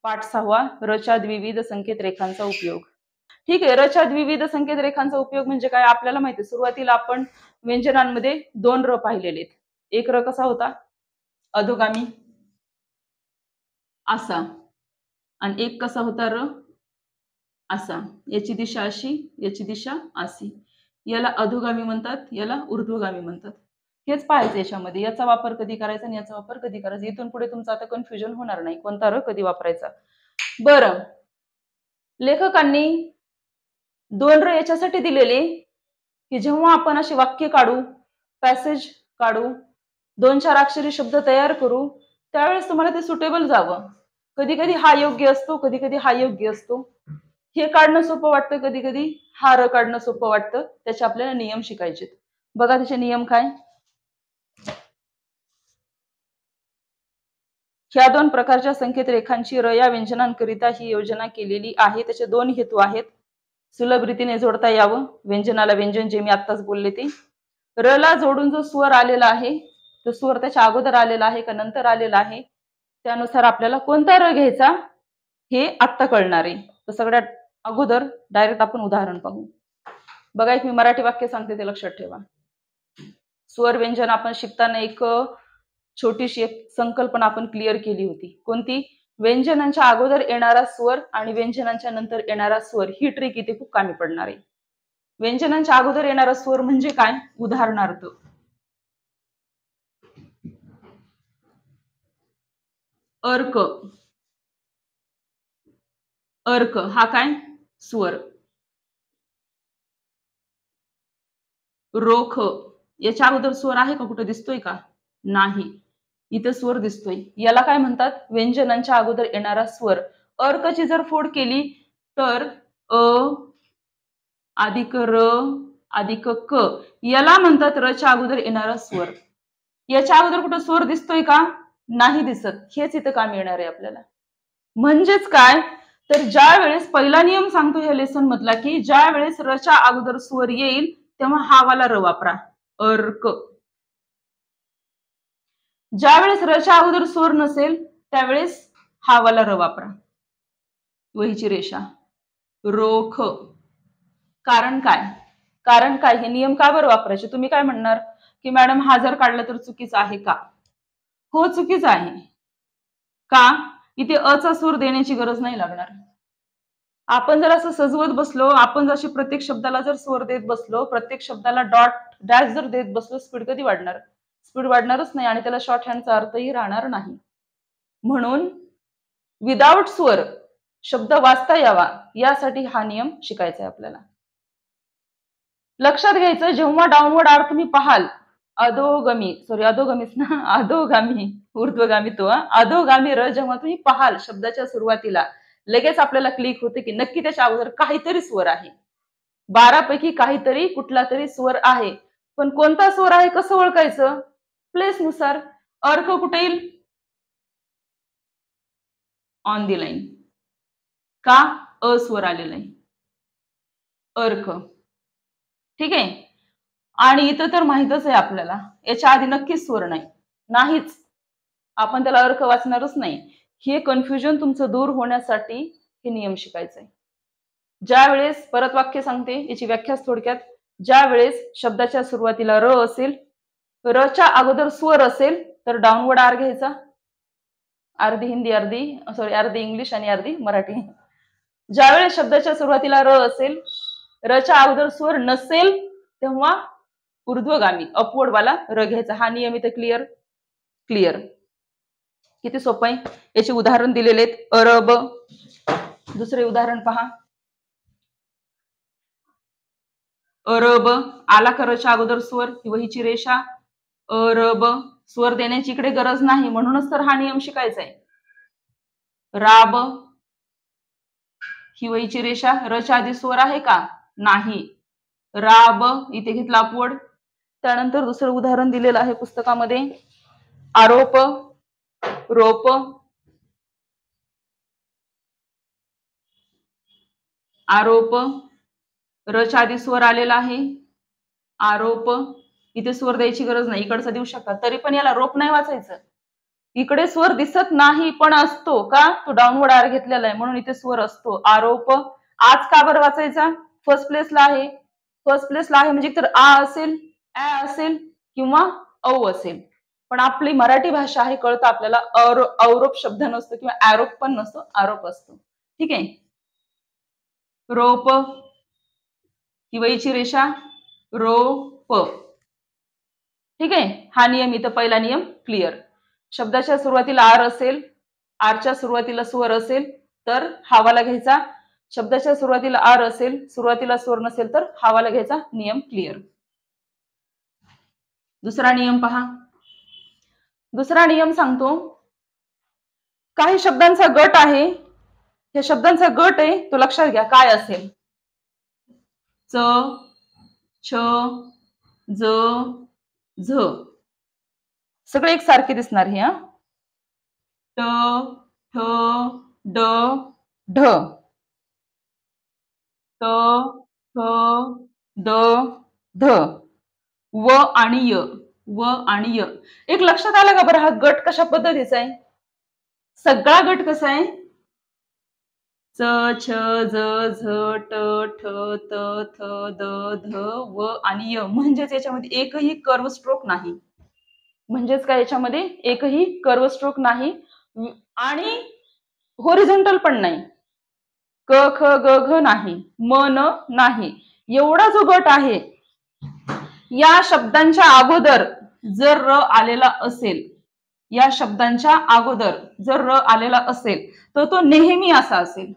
पाठ 6 रच्या द्विविध संकेत रेखांचा उपयोग. ठीक आहे, रच्या द्विविध संकेत रेखांचा उपयोग म्हणजे काय आपल्याला माहिती आहे. सुरुवातीला आपण व्यंजनांमध्ये 2 र पाहिलेले आहेत. एक र कसा होता, अधोगामी असा, आणि एक कसा होता र असा. याची दिशा अशी, याची दिशा अशी. याला अधोगामी म्हणतात, याला ऊर्ध्वगामी म्हणतात. हेच पाहायचं याच्यामध्ये. याचा वापर कधी करायचा आणि याचा वापर कधी करायचा. इथून पुढे तुमचं आता कन्फ्युजन होणार नाही कोणता र कधी वापरायचा. बरं, लेखकांनी 2 र याच्यासाठी दिलेले की जेव्हा आपण असे वाक्य काढू, पॅसेज काढू, 2-4 अक्षरी शब्द तयार करू, त्यावेळेस तुम्हाला ते सुटेबल जावं. कधी कधी हा योग्य असतो, कधी कधी हा योग्य असतो. हे काढणं सोपं वाटतं, कधी कधी हा र काढणं सोपं वाटतं. त्याचे आपल्याला नियम शिकायचे. बघा त्याचे नियम काय. ह्या 2 प्रकारच्या संकेत रेखांची र या व्यंजनांकरिता ही योजना केलेली आहे. त्याचे 2 हेतू आहेत. सुलभ रीतीने जोडता यावं व्यंजनाला व्यंजन, जे मी आत्ताच बोलले ते. र ला जोडून जो स्वर आलेला आहे तो स्वर त्याच्या अगोदर आलेला आहे का नंतर आलेला आहे, त्यानुसार आपल्याला कोणता र घ्यायचा हे आत्ता कळणार आहे. तर सगळ्यात अगोदर डायरेक्ट आपण उदाहरण पाहू. बघा, एक मी मराठी वाक्य सांगते, ते लक्षात ठेवा. स्वर व्यंजन आपण शिकताना एक छोटीशी एक संकल्पना आपण क्लिअर केली होती. कोणती? व्यंजनांच्या अगोदर येणारा स्वर आणि व्यंजनांच्या नंतर येणारा स्वर. ही ट्रिक इथे खूप कामी पडणार आहे. व्यंजनांच्या अगोदर येणारा स्वर म्हणजे काय? उदाहरणार्थ अर्क. अर्क हा काय? स्वर. रोख याच्या अगोदर स्वर आहे का? कुठे दिसतोय का? नाही. इथे स्वर दिसतोय. याला काय म्हणतात? व्यंजनांच्या अगोदर येणारा स्वर. अर्कची जर फोड केली तर अ अधिक र अधिक क, याला म्हणतात रच्या अगोदर येणारा स्वर. याच्या अगोदर कुठं स्वर दिसतोय का? नाही दिसत. हेच इथं काम येणार आहे आपल्याला. म्हणजेच काय, तर ज्या वेळेस पहिला नियम सांगतो ह्या लेसन मधला की ज्या वेळेस रच्या अगोदर स्वर येईल तेव्हा हा वाला र वापरा, अर्क. ज्या वेळेस रच्या अगोदर स्वर नसेल त्यावेळेस हा वाला र वापरा. वहीची रेषा, रोख. कारण काय? कारण काय? हे नियम का बरं वापरायचे? तुम्ही काय म्हणणार की मॅडम हा जर काढला तर चुकीचं आहे का? हो, चुकीचं आहे. का? इथे अचा सूर देण्याची गरज नाही लागणार. आपण जर असं सजवत बसलो, आपण जशी प्रत्येक शब्दाला जर स्वर देत बसलो, प्रत्येक शब्दाला डॉट डॅश जर देत बसलो, स्पीड कधी वाढणार? स्पीड वाढणारच नाही आणि त्याला शॉर्ट हँडचा अर्थही राहणार नाही. म्हणून विदाउट स्वर शब्द वाचता यावा यासाठी हा नियम शिकायचा आहे आपल्याला. लक्षात घ्यायचं, जेव्हा डाऊनवर्ड आर तुम्ही पाहाल, अधोगामी अधोगामीच ना, अधोगामी ऊर्ध्वगामी तो अधोगामी र जेव्हा तुम्ही पाहाल शब्दाच्या सुरुवातीला, लगेच आपल्याला क्लिक होते की नक्की त्याच्या अगोदर काहीतरी स्वर आहे. 12 पैकी काहीतरी कुठला तरी स्वर आहे. पण कोणता स्वर आहे कसं ओळखायचं? प्लेस नुसार. अर्क कुठे येईल? On the line. का? अस्वर आलेला आहे. अर्क. ठीक आहे. आणि इथं तर माहितच आहे आपल्याला, याच्या आधी नक्कीच स्वर नाही, नाहीच. आपण त्याला अर्क वाचणारच नाही. हे कन्फ्युजन तुमचं दूर होण्यासाठी हे नियम शिकायचंय. ज्या वेळेस, परत वाक्य सांगते, याची व्याख्याच थोडक्यात. ज्या वेळेस शब्दाच्या सुरुवातीला र असेल, रच्या अगोदर स्वर असेल तर डाऊनवर्ड आर घ्यायचा. अर्धी हिंदी, अर्धी इंग्लिश आणि अर्धी मराठी. ज्यावेळेस शब्दाच्या सुरुवातीला र असेल, रच्या अगोदर स्वर नसेल तेव्हा ऊर्ध्वगामी अपवर्ड वाला र घ्यायचा. हा नियम इथे क्लिअर? क्लिअर. किती सोपं आहे. याचे उदाहरण दिलेले आहेत. अरब. दुसरे उदाहरण पहा. अरब आला का रच्या अगोदर स्वर, वहीची रेषा. अरब स्वर देण्याची इकडे गरज नाही, म्हणूनच तर हा नियम शिकायचा आहे. राब ही वहीची रेषा, रच्या आधी स्वर आहे का? नाही. राब इथे घेतला अपवर्ड. त्यानंतर दुसरं उदाहरण दिलेलं आहे पुस्तकामध्ये. आरोप, रोप. आरोप रच्या आधी स्वर आलेला आहे. आरोप इथे स्वर द्यायची गरज नाही, इकडचा देऊ शकता. तरी पण याला रोप नाही वाचायचं, इकडे स्वर दिसत नाही पण असतो का, तो डाऊनवर्ड आर घेतलेला आहे म्हणून इथे स्वर असतो. आरोप आज का बरं वाचायचा, फर्स्ट प्लेसला आहे. फर्स्ट प्लेसला आहे म्हणजे तर आ असेल, ऍ असेल किंवा औ असेल. पण आपली मराठी भाषा आहे, कळतं आपल्याला, औरोप शब्द नसतो किंवा आरोप पण नसतो, आरोप असतो. ठीक आहे. रोप, किंवाची रेषा, रोप. ठीक आहे. हा नियम इथं पहिला नियम क्लिअर. शब्दाच्या सुरुवातीला आर असेल, आरच्या सुरुवातीला स्वर असेल तर हावाला घ्यायचा. शब्दाच्या सुरुवातीला आर असेल, सुरुवातीला स्वर नसेल तर हावाला घ्यायचा. नियम क्लिअर. दुसरा नियम पहा. दुसरा नियम सांगतो, काही शब्दांचा गट आहे, या शब्दांचा गट आहे तो लक्षात घ्या काय असेल. च, छ, ज, झ सगळे एकसारखे दिसणार हे. ट, ठ, ड, ढ. त, थ, द, ध. व आणि य, व आणि य. एक लक्षात आलं का बरं हा गट कशा पद्धतीचा आहे. सगळा गट कसा आहे, च, छ, ज, झ, ट, ठ, त, थ, द, ध, व आणि य. म्हणजेच याच्यामध्ये एकही कर्व स्ट्रोक नाही. म्हणजेच काय, याच्यामध्ये एकही कर्व स्ट्रोक नाही आणि होरिझॉन्टल पण नाही. क, ख, ग, घ नाही, म, न नाही. एवढा जो गट आहे, या शब्दांच्या अगोदर जर र आलेला असेल, या शब्दांच्या अगोदर जर र आलेला असेल तर तो नेहमी असा असेल.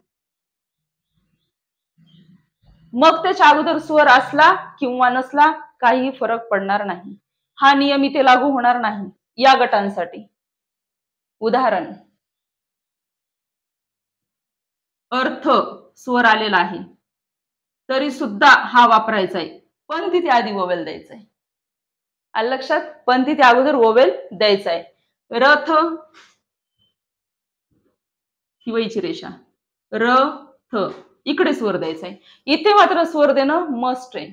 मग त्याच्या अगोदर स्वर असला किंवा नसला काही फरक पडणार नाही. हा नियम इथे लागू होणार नाही या गटांसाठी. उदाहरण, अर्थ स्वर आलेला आहे तरी सुद्धा हा वापरायचा आहे, पण तिथे आधी वोवेल द्यायचा आहे. आलं लक्षात, पण तिथे अगोदर वोवेल द्यायचा आहे. रथ, किंवाची रेषा, र, थ इकडे स्वर द्यायचा आहे. इथे मात्र स्वर देणं मस्ट आहे,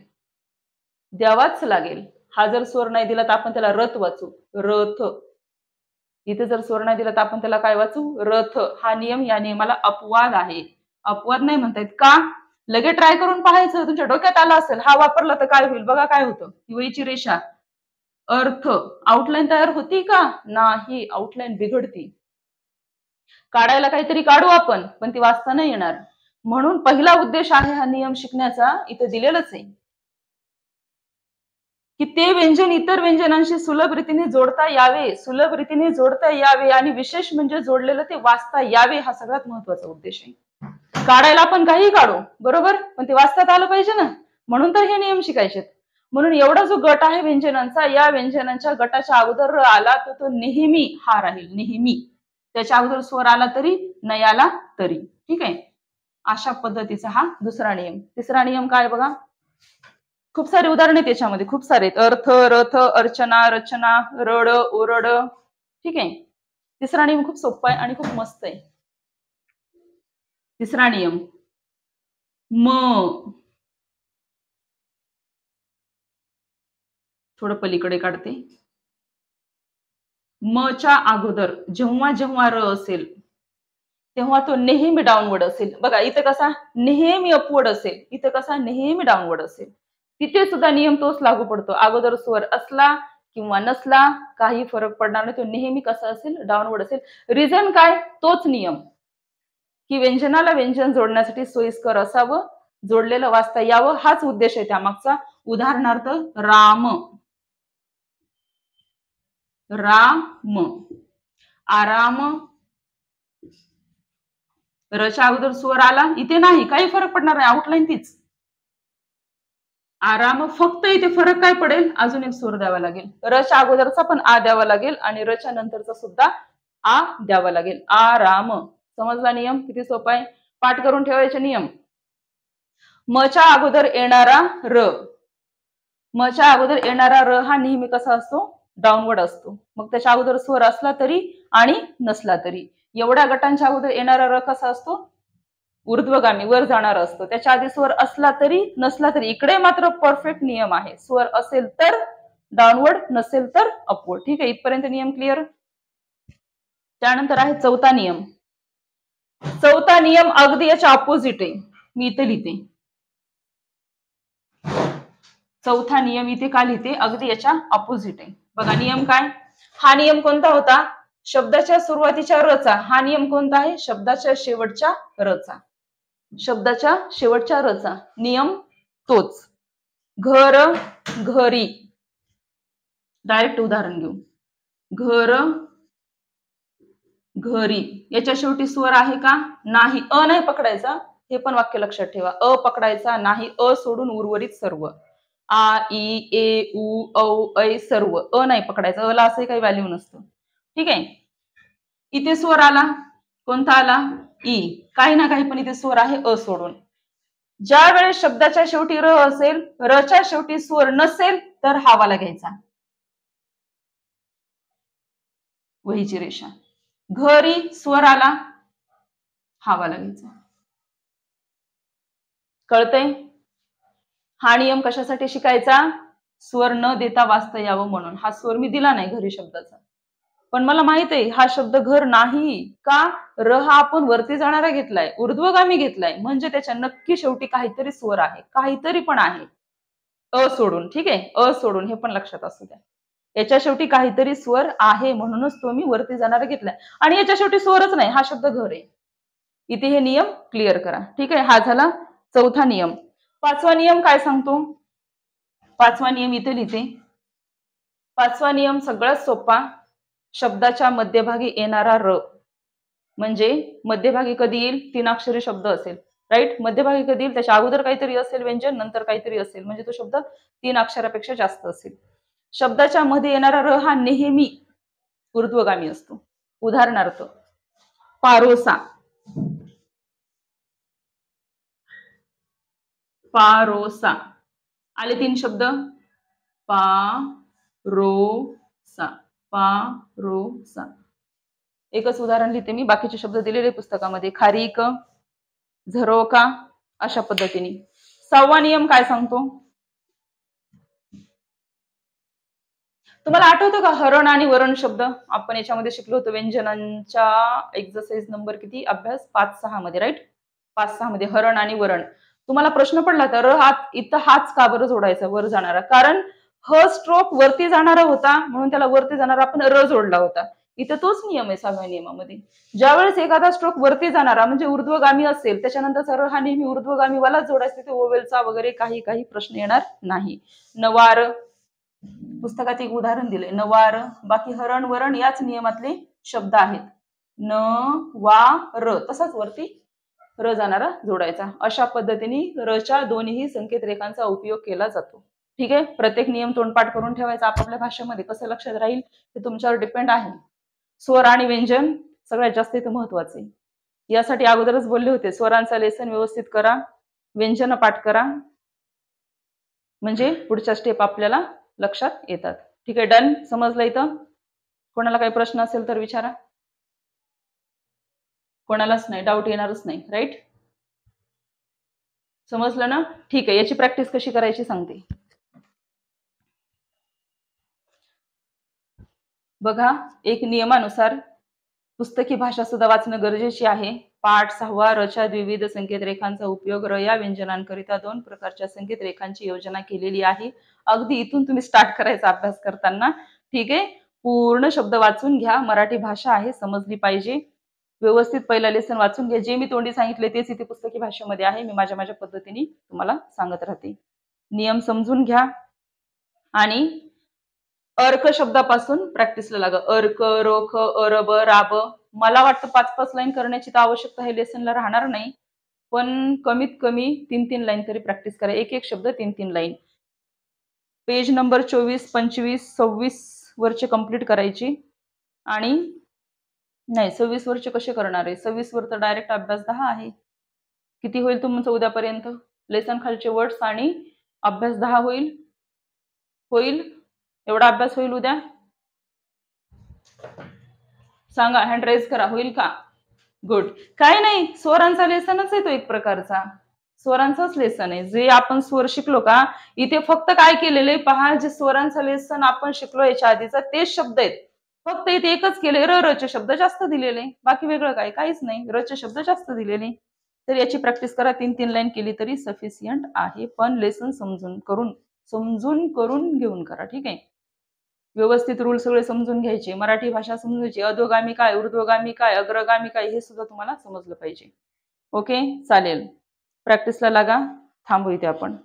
द्यावाच लागेल. हा जर स्वर नाही दिला तर आपण त्याला रथ वाचू, रथ. इथे जर स्वर नाही दिला तर आपण त्याला काय वाचू, रथ. हा नियम, या नियमाला अपवाद आहे. अपवाद नाही म्हणतायत का, लगेच ट्राय करून पाहायचं. तुमच्या डोक्यात आला असेल हा वापरला तर काय होईल बघा. काय होतं, किंवाची रेषा, अर्थ. आउटलाईन तयार होती का, नाही, आउटलाईन बिघडती. काढायला काहीतरी काढू आपण पण ती वाचता नाही येणार. म्हणून पहिला उद्देश आहे हा नियम शिकण्याचा इथे दिलेलाच आहे की ते व्यंजन इतर व्यंजनांशी सुलभ रीतीने जोडता यावे, सुलभ रीतीने जोडता यावे आणि विशेष म्हणजे जोडलेलं ते वाचता यावे. हा सगळ्यात महत्वाचा उद्देश आहे. काढायला आपण काही काढू बरोबर, पण ते वाचतात आलं पाहिजे ना, म्हणून तर हे नियम शिकायचे. म्हणून एवढा जो गट आहे व्यंजनांचा, या व्यंजनांच्या गटाच्या अगोदर र आला तर तो नेहमी हा राहील, नेहमी. त्याच्या अगोदर स्वर आला तरी, नाही आला तरी. ठीक आहे. अशा पद्धतीचा हा दुसरा नियम. तिसरा नियम काय बघा, खूप सारे उदाहरण त्याच्यामध्ये, खूप सारे. अर्थ, रथ, अर्चना, रचना, रड, ओरड. ठीक आहे. तिसरा नियम खूप सोपा आहे आणि खूप मस्त आहे. तिसरा नियम, म. थोडं पलीकडे काढते. म च्या अगोदर जेव्हा जेव्हा र असेल तेव्हा तो नेहमी डाऊनवर्ड असेल. बघा इथं कसा नेहमी अपवर्ड असेल, इथं कसा नेहमी डाऊनवर्ड असेल. तिथे सुद्धा नियम तोच लागू पडतो. अगोदर स्वर असला किंवा नसला काही फरक पडणार नाही, तो नेहमी कसा असेल, डाऊनवर्ड असेल. रिझन काय, तोच नियम की व्यंजनाला व्यंजन जोडण्यासाठी सोयीस्कर असावं, जोडलेलं वाचता यावं, हाच उद्देश आहे त्यामागचा. उदाहरणार्थ राम, राम. आराम, रच्या अगोदर स्वर आला, इथे नाही काही फरक पडणार नाही, आउटलाईन तीच. आराम, फक्त इथे फरक काय पडेल, अजून एक स्वर द्यावा लागेल. रच्या अगोदरचा पण आ द्यावा लागेल आणि रच्या नंतरचा सुद्धा आ द्यावा लागेल. आराम. समजला नियम, किती सोपा आहे, पाठ करून ठेवायचे नियम. मच्या अगोदर येणारा र, मच्या अगोदर येणारा र हा नेहमी कसा असतो, डाऊनवर्ड असतो. मग त्याच्या अगोदर स्वर असला तरी आणि नसला तरी. एवढ्या गटांच्या अगोदर येणारा र कसा असतो, ऊर्ध्वगामी, वर जाणारा असतो. त्याच्या आधी स्वर असला तरी नसला तरी. इकडे मात्र परफेक्ट नियम आहे, स्वर असेल तर डाऊनवर्ड, नसेल तर अपवर्ड. ठीक आहे, इथपर्यंत नियम क्लिअर. त्यानंतर आहे चौथा नियम. चौथा नियम अगदी याच्या ऑपोजिट आहे. मी इथे लिहिते चौथा नियम. इथे का लिहिते? अगदी याच्या ऑपोजिट आहे. बघा नियम काय. हा नियम कोणता होता? शब्दाच्या सुरुवातीच्या रचा. हा नियम कोणता आहे? शब्दाच्या शेवटच्या रचा. शब्दाच्या शेवटच्या रचा नियम तोच. घर, घरी. डायरेक्ट उदाहरण घेऊ. घर, घरी. याच्या शेवटी स्वर आहे का? नाही. अ नाही पकडायचा. हे पण वाक्य लक्षात ठेवा. अ पकडायचा नाही. अ सोडून उर्वरित सर्व. आ, ई, ए, उ, औ, ऐ सर्व. अ नाही पकडायचं. अ ला असं काही व्हॅल्यू नसतं. ठीक आहे. इथे स्वर आला. कोणता आला? ई. काही ना काही पण इथे स्वर आहे अ सोडून. ज्या वेळेस शब्दाच्या शेवटी र असेल, रच्या शेवटी स्वर नसेल तर हा वाला घ्यायचा. वहीची रेषा. घरी स्वर आला, हा वाला घ्यायचा. कळतंय? हा नियम कशासाठी शिकायचा? स्वर न देता वाचता यावं म्हणून. हा स्वर मी दिला नाही घरी शब्दाचा, पण मला माहित आहे हा शब्द घर नाही का. र हा आपण वरती जाणारा घेतलाय, ऊर्ध्वगामी घेतलाय, म्हणजे त्याच्या नक्की शेवटी काहीतरी स्वर आहे, काहीतरी पण आहे अ सोडून. ठीक आहे, अ सोडून. हे पण लक्षात असू द्या. याच्या शेवटी काहीतरी स्वर आहे म्हणूनच तो मी वरती जाणारा घेतलाय. आणि याच्या शेवटी स्वरच नाही, हा शब्द घर आहे. इथे हे नियम क्लिअर करा. ठीक आहे. हा झाला चौथा नियम. पाचवा नियम काय सांगतो? पाचवा नियम इथे लिहिते. पाचवा नियम सगळ्यात सोपा. शब्दाच्या मध्यभागी येणारा र. म्हणजे मध्यभागी कधी येईल? 3 अक्षरी शब्द असेल, राईट. मध्यभागी कधी येईल? त्याच्या अगोदर काहीतरी असेल व्यंजन, नंतर काहीतरी असेल, म्हणजे तो शब्द 3 अक्षरापेक्षा जास्त असेल. शब्दाच्या मध्ये येणारा र हा नेहमी ऊर्ध्वगामी असतो. उदाहरणार्थ पारोसा. पारोसा. आले 3 शब्द. पा रो सा. पारोसा. एकच उदाहरण लिहिते मी, बाकीचे शब्द दिलेले पुस्तकामध्ये. खारीक, झरोका, अशा पद्धतीने. 6वा नियम काय सांगतो? तुम्हाला आठवतं का हरण आणि वरण शब्द? आपण याच्यामध्ये शिकलो होतो व्यंजनांच्या एक्सरसाइज नंबर किती? अभ्यास 5-6 मध्ये, राईट. 5-6 मध्ये हरण आणि वरण. तुम्हाला प्रश्न पडला तर र हात इथं हाच का बरं जोडायचा वर जाणारा? कारण ह स्ट्रोक वरती जाणारा होता म्हणून त्याला वरती जाणारा आपण र जोडला होता. इथं तोच नियम आहे 6व्या नियमामध्ये. ज्यावेळेस एखादा स्ट्रोक वरती जाणारा म्हणजे ऊर्ध्वगामी असेल, त्याच्यानंतरचा र हा नेहमी ऊर्ध्वगामी वाला जोडायचा. ते ओवेलचा वगैरे काही प्रश्न येणार नाही. नवार. पुस्तकात एक उदाहरण दिले, नवार. बाकी हरण वरण याच नियमातले शब्द आहेत. न वा र. तसाच वरती र जाणारा जोडायचा. अशा पद्धतीने रच्या दोन्ही संकेत रेखांचा उपयोग केला जातो. ठीक आहे. प्रत्येक नियम तोंडपाठ करून ठेवायचा आपापल्या भाषेमध्ये. कसं लक्षात राहील ते तुमच्यावर डिपेंड आहे. स्वर आणि व्यंजन सगळ्यात जास्त इथं महत्वाचे. यासाठी अगोदरच बोलले होते, स्वरांचा लेसन व्यवस्थित करा, व्यंजन पाठ करा, म्हणजे पुढच्या स्टेप आपल्याला लक्षात येतात. ठीक आहे. डन. समजलं इथं? कोणाला काही प्रश्न असेल तर विचारा. कोणालाच नाही, डाऊट येणारच नाही, राईट. समजलं ना? ठीक आहे. याची प्रॅक्टिस कशी करायची सांगते. बघा, एक नियमानुसार पुस्तकी भाषा सुद्धा वाचणं गरजेची आहे. पाठ 6वा. रच्या विविध संकेत रेखांचा उपयोग. र या व्यंजनांकरिता 2 प्रकारच्या संकेत रेखांची योजना केलेली आहे. अगदी इथून तुम्ही स्टार्ट करायचा अभ्यास करताना. ठीक आहे. पूर्ण शब्द वाचून घ्या. मराठी भाषा आहे, समजली पाहिजे. व्यवस्थित पहिला लेसन वाचून घ्या. जे मी तोंडी सांगितले तेच इथे पुस्तकी भाषेमध्ये आहे. मी माझ्या पद्धतीने तुम्हाला सांगत राहते. नियम समजून घ्या आणि अर्क शब्दापासून प्रॅक्टिसला लागा. अर्क, रोख, अरब, राब. मला वाटतं 5-5 लाईन करण्याची तर आवश्यकता हे लेसनला राहणार नाही, पण कमीत कमी 3-3 लाईन तरी प्रॅक्टिस करा. एक शब्द 3-3 लाईन. पेज नंबर 24, 25, 26 वरचे कंप्लीट करायची. आणि नाही, 26 वरचे कसे करणार आहे? 26 वर तर डायरेक्ट अभ्यास 10 आहे. किती होईल तुमचं उद्यापर्यंत? लेसन खालचे वर्ड्स आणि अभ्यास 10 होईल. एवढा अभ्यास होईल उद्या? सांगा, हँड रेज करा. होईल का? गुड. काय नाही, स्वरांचा लेसनच आहे तो एक प्रकारचा. स्वरांचाच लेसन आहे. जे आपण स्वर शिकलो का, इथे फक्त काय केलेलं आहे पहा, जे स्वरांचा लेसन आपण शिकलो याच्या आधीचा तेच शब्द आहेत, फक्त इथे एकच केले, रचे शब्द जास्त दिलेले, बाकी वेगळं काय काहीच नाही, रचे शब्द जास्त दिलेले. तर याची प्रॅक्टिस करा, 3-3 लाईन केली तरी सफिशियंट आहे, पण लेसन समजून करून घेऊन करा. ठीक आहे. व्यवस्थित रूल सगळे समजून घ्यायचे, मराठी भाषा समजायची, अधोगामी काय, ऊर्ध्वगामी काय, अग्रगामी काय, हे सुद्धा तुम्हाला समजलं पाहिजे. ओके, चालेल. प्रॅक्टिसला लागा. थांबू इथे आपण.